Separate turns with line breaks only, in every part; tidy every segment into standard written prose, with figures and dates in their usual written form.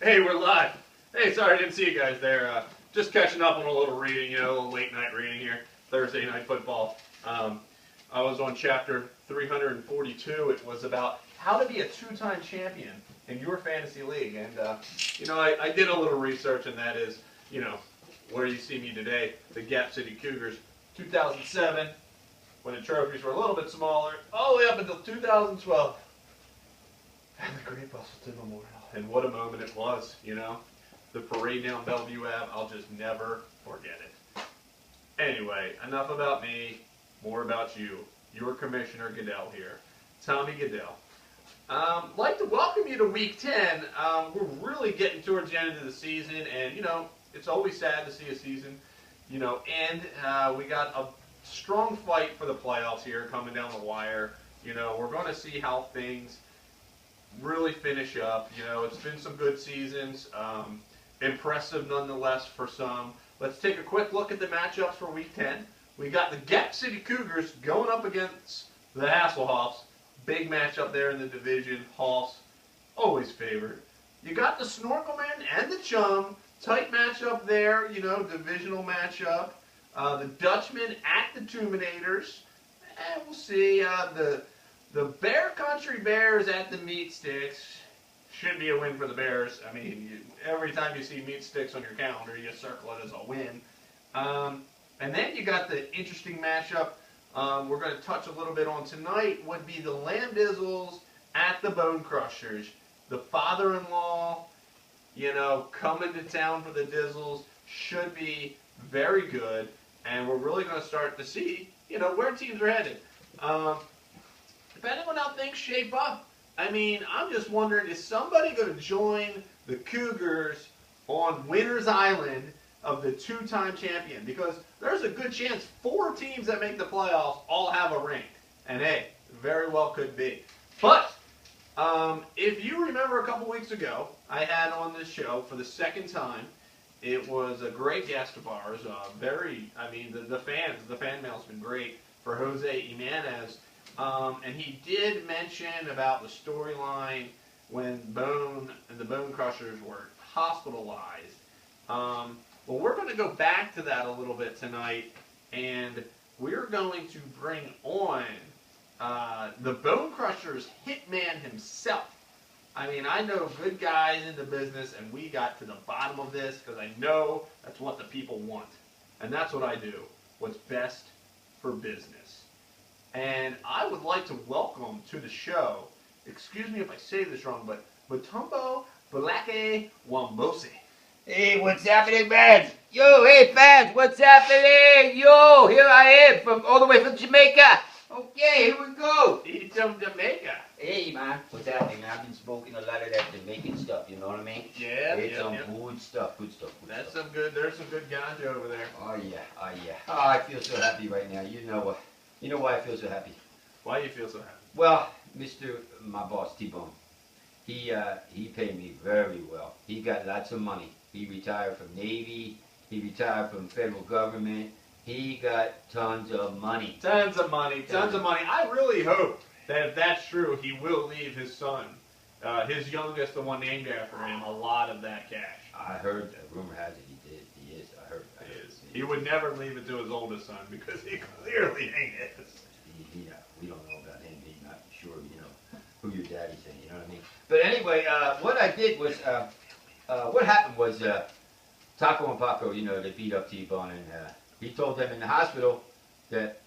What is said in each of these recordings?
Hey, we're live. Hey, sorry I didn't see you guys there. Just catching up on a little reading, a little late night reading here. Thursday night football. I was on chapter 342. It was about how to be a two-time champion in your fantasy league. And, I did a little research, and that is, where you see me today, the Gap City Cougars, 2007, when the trophies were a little bit smaller, all the way up until 2012. And the Great Bustleton Memorial. And what a moment it was, The parade down Bellevue Ave, I'll just never forget it. Anyway, enough about me, more about you. Your Commissioner Goodell here, Tommy Goodell. I'd like to welcome you to Week 10. We're really getting towards the end of the season, and, it's always sad to see a season, end. We got a strong fight for the playoffs here coming down the wire. We're going to see how things really finish up. It's been some good seasons. Impressive nonetheless for some. Let's take a quick look at the matchups for Week 10. We got the Gap City Cougars going up against the Hasselhoffs. Big matchup there in the division. Hoffs, always favored. You got the Snorkelmen and the Chum. Tight matchup there, divisional matchup. The Dutchmen at the Tuminators. And we'll see the Bear Country Bears at the Meat Sticks. Should be a win for the Bears. I mean, every time you see Meat Sticks on your calendar, you circle it as a win. And then you got the interesting matchup we're going to touch a little bit on tonight would be the Lamb Dizzles at the Bone Crushers. The father-in-law, coming to town for the Dizzles should be very good. And we're really going to start to see, where teams are headed. Depending on how things shape up, I'm just wondering, is somebody going to join the Cougars on Winners Island of the two-time champion? Because there's a good chance 4 teams that make the playoffs all have a ring. And hey, very well could be. But if you remember a couple weeks ago, I had on this show for the second time. It was a great guest of ours. The fan mail's been great for Jose Jimenez. And he did mention about the storyline when the Bone Crushers were hospitalized. Well, we're going to go back to that a little bit tonight, and we're going to bring on the Bone Crushers hitman himself. I know good guys in the business, and we got to the bottom of this because I know that's what the people want. And that's what I do, what's best for business. And I would like to welcome to the show, excuse me if I say this wrong, but Mutombo Balake Wambosi.
Hey, what's happening, man? Yo, hey, fans, what's happening? Yo, here I am, all the way from Jamaica. Okay, here we go.
He's from Jamaica.
Hey, man, what's happening, man? I've been smoking a lot of that Jamaican stuff, you know what I mean?
Yeah,
it's some good stuff, good stuff.
There's some good ganja over there.
Oh, yeah. Oh, I feel so happy right now. You know why I feel so happy?
Why do you feel so happy?
Well, my boss, T-Bone, he paid me very well. He got lots of money. He retired from Navy. He retired from federal government. He got tons of money.
Tons of money. I really hope that if that's true, he will leave his son, his youngest, the one named after him, a lot of that cash.
I heard that. Rumor has it he did. He is. I heard.
He would never leave it to his oldest son because he clearly ain't his.
We don't know about him. He's not sure, who your daddy's saying. You know what I mean? But anyway, what I did was, what happened was, Taco and Paco, they beat up T-Bone, and he told them in the hospital that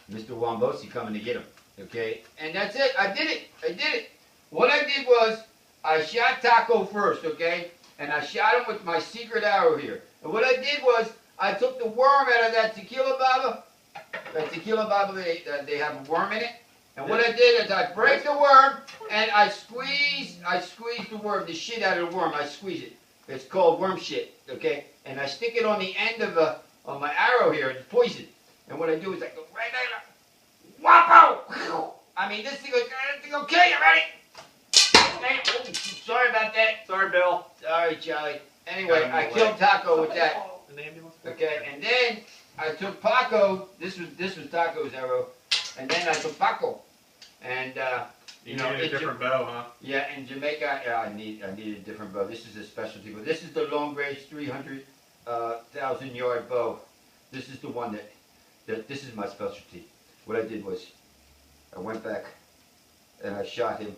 Mr. Wambosi coming to get him. Okay? And that's it. I did it. What I did was, I shot Taco first, okay? And I shot him with my secret arrow here. And what I did was, I took the worm out of that tequila bottle. That tequila bottle, they have a worm in it. And what I did is I break the worm and I squeeze the worm, the shit out of the worm. I squeeze it. It's called worm shit, okay? And I stick it on the end of my arrow here. It's poison. And what I do is I go right there. Wapo! this thing will kill you. Ready? Oh, sorry about that.
Sorry, Bill.
Sorry, Charlie. Anyway, I killed Taco with that.
An ambulance?
Okay, and then I took Paco. This was Taco's arrow, and then I took Paco, and
You know, a different bow, huh?
Yeah, in Jamaica, yeah, I need a different bow. This is a specialty bow. This is the long range 300,000 yard bow. This is the one that this is my specialty. What I did was I went back and I shot him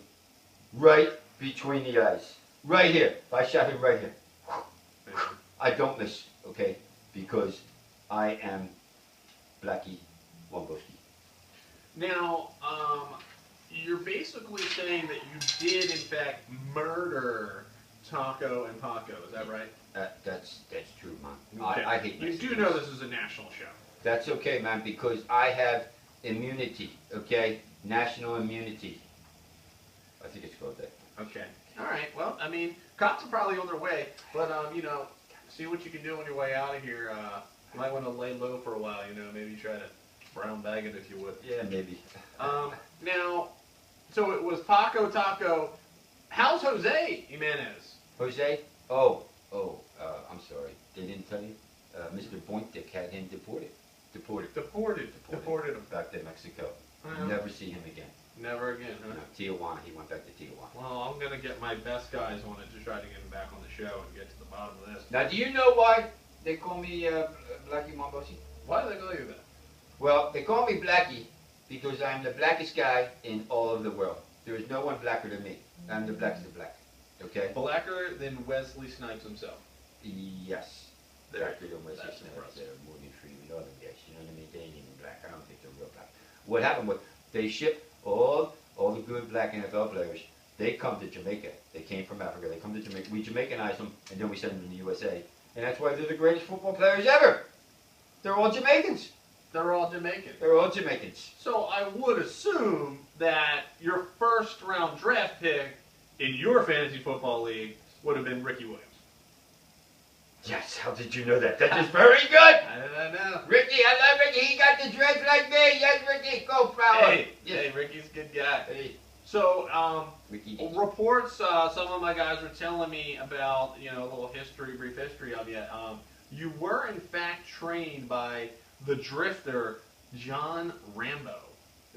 right between the eyes. Right here. I shot him right here. I don't miss, okay? Because I am Blackie Womboski.
Now, you're basically saying that you did, in fact, murder Taco and Paco. Is that right?
That's true, man.
Okay.
I hate
You
Mexicans.
do know this is a national show.
That's okay, man, because I have immunity, okay? National immunity. I think it's called that.
Okay. All right. Well, I mean, cops are probably on their way, but you know, see what you can do on your way out of here. You might want to lay low for a while. You know, maybe try to brown bag it if you would.
Yeah, maybe.
Now, so it was Paco, Taco. How's Jose Jimenez?
Jose? I'm sorry. They didn't tell you? Mr. Bointik had him deported.
Deported him.
Back to Mexico.
Well,
Never see him again.
Never again, huh?
No, Tijuana. He went back to Tijuana.
Well, I'm gonna get my best guys on it to try to get him back on the show and get to the bottom of this.
Now, do you know why they call me Blackie Womboski?
Why do they call you that?
Well, they call me Blackie because I'm the blackest guy in all of the world. There is no one blacker than me. I'm the blackest of black. Okay?
Blacker than Wesley Snipes himself.
Yes.
There.
Blacker than Wesley
That's
Snipes.
impressive.
They're Morgan Freeman, other guys. You know what I mean? They ain't even black. I don't think they're real black. What happened was they shipped all the good black NFL players. They come to Jamaica. They came from Africa. They come to Jamaica. We Jamaicanize them, and then we send them to the USA. And that's why they're the greatest football players ever. They're all Jamaicans.
They're all Jamaican.
They're all Jamaicans.
So I would assume that your first round draft pick in your fantasy football league would have been Ricky Williams.
Yes, how did you know that? That is very good.
I don't know.
Ricky, I love Ricky. He got the dreads like me. Yes, Ricky. Go, proud.
Hey,
Yes.
hey, Ricky's a good guy.
Hey,
So,
Ricky.
reports, some of my guys were telling me about, you know, a little history, brief history of you. You were, in fact, trained by the drifter, John Rambo.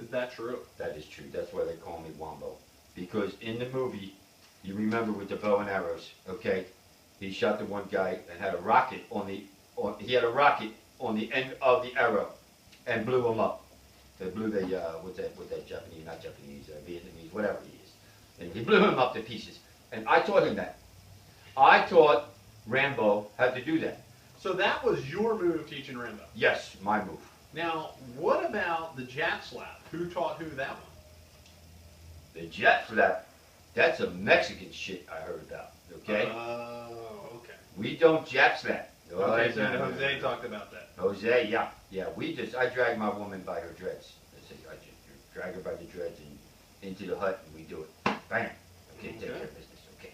Is that true?
That is true. That's why they call me Wombo. Because in the movie, you remember with the bow and arrows, okay? He shot the one guy and had a rocket on the end of the arrow and blew him up. They blew the with that Japanese, not Japanese, Vietnamese, whatever he is. And he blew him up to pieces. And I taught him that. I taught Rambo how to do that.
So that was your move teaching Rambo.
Yes, my move.
Now, what about the Jap Slap? Who taught who that one?
The jet flap, that's a Mexican shit I heard about. Okay?
Oh, okay.
We don't Jap slap.
Okay, so Jose talked about that.
Jose, yeah. Yeah, I drag my woman by her dreads. I just drag her by the dreads and into the hut and we do it. Bam. Okay, take care of business. Okay.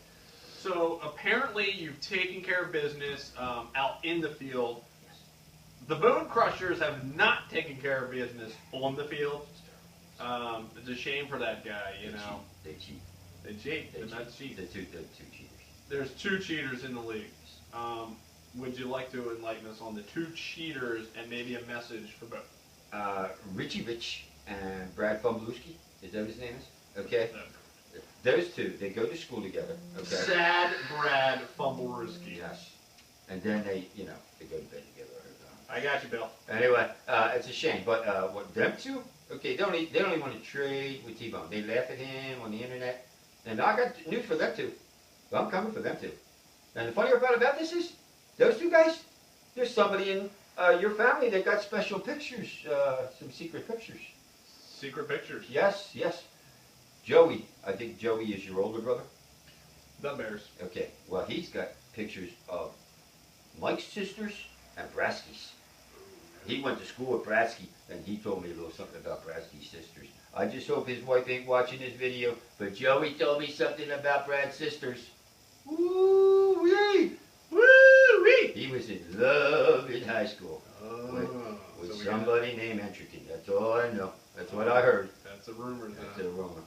So apparently you've taken care of business out in the field.
Yes.
The Bone Crushers have not taken care of business on the field. It's a shame for that guy, you know.
They cheat.
They cheat. They're not cheating.
They're two cheaters.
There's two cheaters in the league. Would you like to enlighten us on the two cheaters and maybe a message for both?
Richie Rich and Brad Fumbluski. Is that what his name is? Okay. Those two, they go to school together. Okay.
Sad Brad Fumbleruski.
Yes. And then they go to bed together.
I got you, Bill.
Anyway, it's a shame, but what them two? Okay, they don't even want to trade with T-Bone. They laugh at him on the internet, and I got news for them too. Well, I'm coming for them too. And the funny part about this is, those two guys, there's somebody in your family that got special pictures, some secret pictures.
Secret pictures.
Yes, yes. Joey, I think Joey is your older brother.
The Bears.
Okay, well he's got pictures of Mike's sisters and Bradsky's. He went to school with Bradsky, and he told me a little something about Bradsky's sisters. I just hope his wife ain't watching this video, but Joey told me something about Brad's sisters. Woo-wee! Woo-wee! He was in love in high school with
so
somebody named Entrican. That's all I know. That's what I heard.
That's a rumor.
That's a rumor.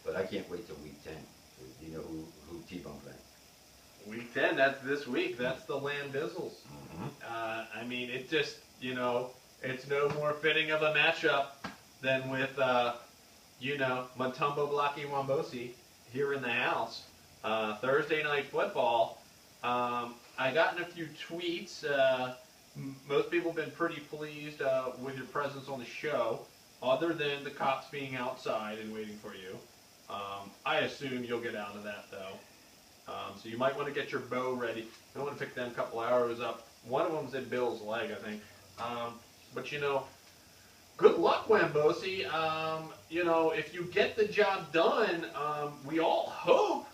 But I can't wait till week 10. So you know who T-Bone playing.
Week 10, that's this week. That's the Lamb Bizzles.
Mm-hmm.
I mean, it just, it's no more fitting of a matchup than with Mutombo Blaki Wambosi here in the house. Thursday night football. I gotten a few tweets. Most people have been pretty pleased with your presence on the show, other than the cops being outside and waiting for you. I assume you'll get out of that, though. So you might want to get your bow ready. I want to pick them a couple arrows up. One of them's in Bill's leg, I think. But good luck, Wambosi. If you get the job done, we all hope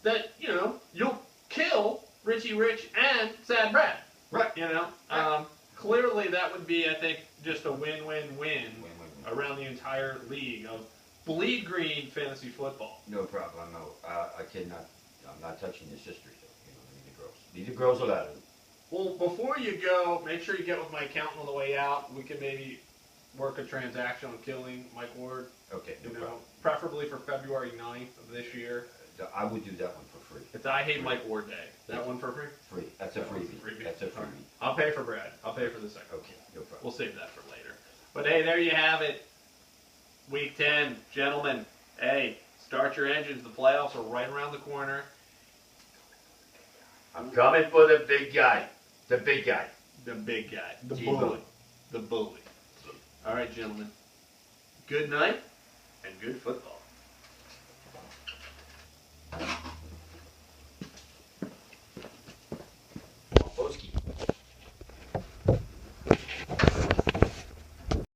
that, you'll kill Richie Rich and Sad Brad.
Right.
Clearly that would be, I think, just a win-win-win
Win-win-win.
around the entire league of bleed green fantasy football.
No problem. No, I cannot. I'm not touching your sister. So leave the girls. Leave the girls alone.
Well, before you go, make sure you get with my accountant on the way out. We can maybe work a transaction on killing Mike Ward.
Okay. No problem.
Preferably for February 9th of this year.
I would do that one for free.
It's I Hate Mike Ward Day. That one for free?
Free. That's a freebie. That's a freebie.
Right. I'll pay for Brad. I'll pay for the second.
Okay. No problem.
We'll save that for later. But hey, there you have it. Week 10, gentlemen. Hey, start your engines. The playoffs are right around the corner.
I'm coming for the big guy. The big guy.
The big guy. The
T-Bone.
bully. The bully. All right, gentlemen. Good night and good football.